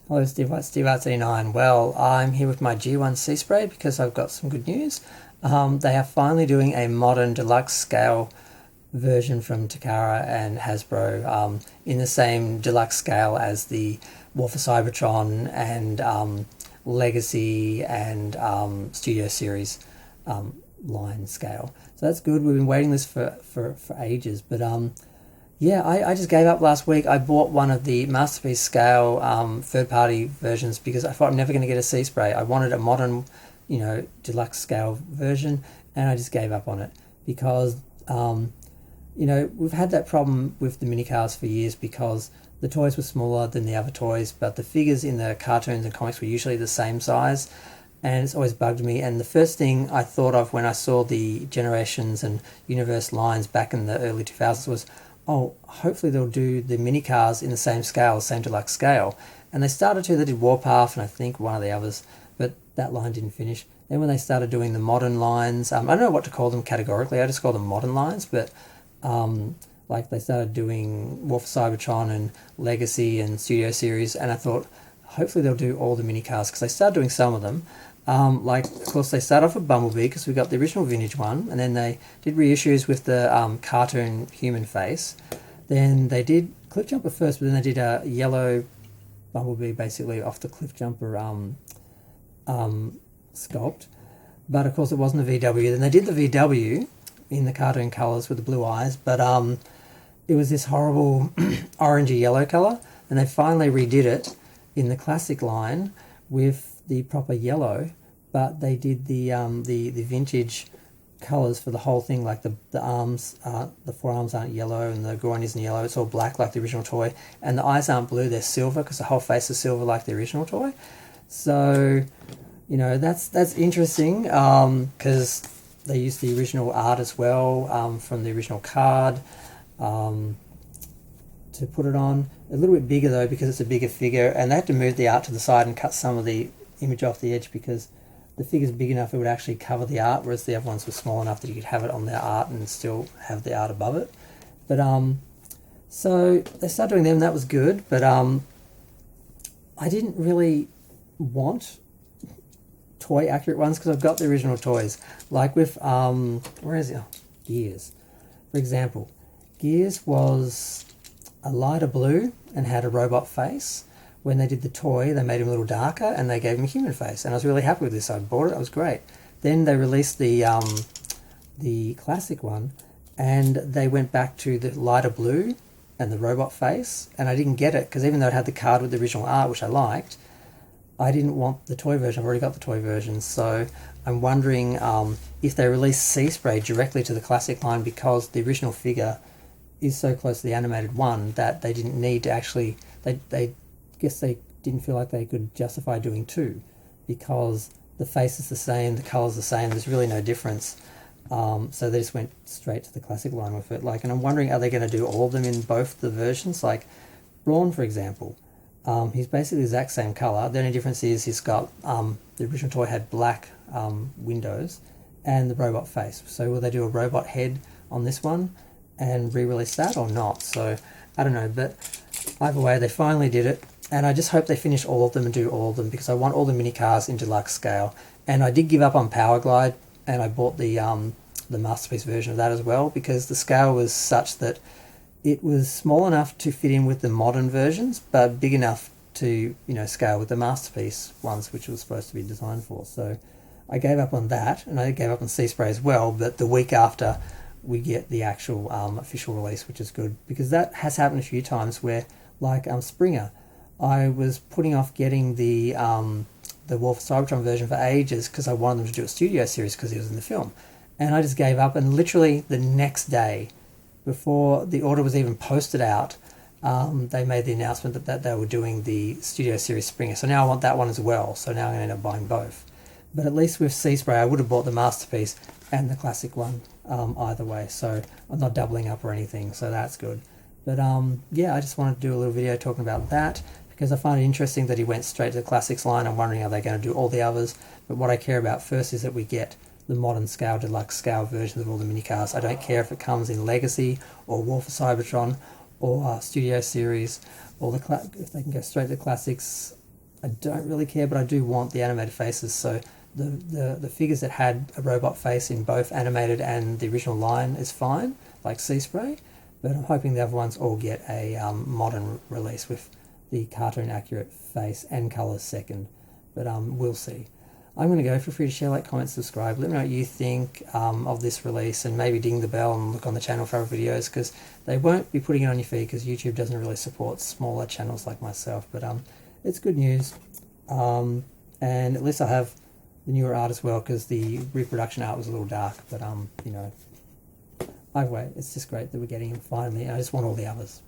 Hello, Steve. Steve Arts 89. Well, I'm here with my G1 Seaspray because I've got some good news. They are finally doing a modern deluxe scale version from Takara and Hasbro in the same deluxe scale as the War for Cybertron and Legacy and Studio Series line scale. So that's good. We've been waiting this for ages, but yeah, I just gave up last week. I bought one of the Masterpiece scale third-party versions because I thought I'm never going to get a Seaspray. I wanted a modern, deluxe scale version, and I just gave up on it because, we've had that problem with the mini cars for years because the toys were smaller than the other toys, but the figures in the cartoons and comics were usually the same size, and it's always bugged me. And the first thing I thought of when I saw the Generations and Universe lines back in the early 2000s was, oh, hopefully they'll do the mini cars in the same scale, same deluxe scale. And they started to, they did Warpath and I think one of the others, but that line didn't finish. Then when they started doing the modern lines, I don't know what to call them categorically, I just call them modern lines, but like they started doing War for Cybertron and Legacy and Studio Series, and I thought, hopefully they'll do all the mini cars, because they started doing some of them. Of course, they start off with Bumblebee because we got the original vintage one, and then they did reissues with the cartoon human face. Then they did Cliffjumper first, but then they did a yellow Bumblebee basically off the Cliffjumper sculpt. But of course, it wasn't a VW. Then they did the VW in the cartoon colours with the blue eyes, but it was this horrible orangey yellow colour, and they finally redid it in the classic line with the proper yellow, but they did the vintage colours for the whole thing, like the arms, the forearms aren't yellow and the groin isn't yellow, it's all black like the original toy, and the eyes aren't blue, they're silver because the whole face is silver like the original toy. So, that's interesting because they used the original art as well from the original card to put it on. A little bit bigger though because it's a bigger figure, and they had to move the art to the side and cut some of the image off the edge because the figure's big enough it would actually cover the art, whereas the other ones were small enough that you could have it on their art and still have the art above it. But so they started doing them, that was good, but I didn't really want toy accurate ones because I've got the original toys, like with where is it? Oh, Gears, for example. Gears was a lighter blue and had a robot face. When they did the toy, they made him a little darker and they gave him a human face, and I was really happy with this. I bought it, it was great. Then they released the classic one, and they went back to the lighter blue and the robot face, and I didn't get it because even though it had the card with the original art, which I liked, I didn't want the toy version. I've already got the toy version, so I'm wondering if they release Seaspray directly to the classic line because the original figure is so close to the animated one that they didn't need to actually, they guess they didn't feel like they could justify doing two because the face is the same, the colour's the same, there's really no difference. So they just went straight to the classic line with it. And I'm wondering, are they going to do all of them in both the versions? Like Brawn, for example, he's basically the exact same colour. The only difference is he's got, the original toy had black windows and the robot face. So will they do a robot head on this one and re-release that or not? So I don't know, but either way, they finally did it. And I just hope they finish all of them and do all of them because I want all the mini cars in deluxe scale. And I did give up on Power Glide, and I bought the Masterpiece version of that as well because the scale was such that it was small enough to fit in with the modern versions, but big enough to scale with the Masterpiece ones, which was supposed to be designed for. So I gave up on that, and I gave up on Seaspray as well. But the week after, we get the actual official release, which is good because that has happened a few times where, like Springer, I was putting off getting the War for Cybertron version for ages because I wanted them to do a studio series because he was in the film, and I just gave up. And literally the next day, before the order was even posted out, they made the announcement that they were doing the studio series Springer. So now I want that one as well. So now I'm going to end up buying both. But at least with Seaspray, I would have bought the Masterpiece and the classic one either way. So I'm not doubling up or anything. So that's good. But yeah, I just wanted to do a little video talking about that because I find it interesting that he went straight to the classics line. I'm wondering, are they going to do all the others? But what I care about first is that we get the modern scale, deluxe scale versions of all the mini cars. I don't care if it comes in Legacy or War for Cybertron or Studio Series, or if they can go straight to the classics I don't really care, but I do want the animated faces. So the figures that had a robot face in both animated and the original line is fine, like Seaspray, but I'm hoping the other ones all get a modern release with the cartoon accurate face and colours second, but we'll see. I'm going to go. Feel free to share, like, comment, subscribe. Let me know what you think of this release, and maybe ding the bell and look on the channel for other videos, because they won't be putting it on your feed because YouTube doesn't really support smaller channels like myself. But it's good news, and at least I have the newer art as well, because the reproduction art was a little dark. But you know, either way, it's just great that we're getting him finally. I just want all the others.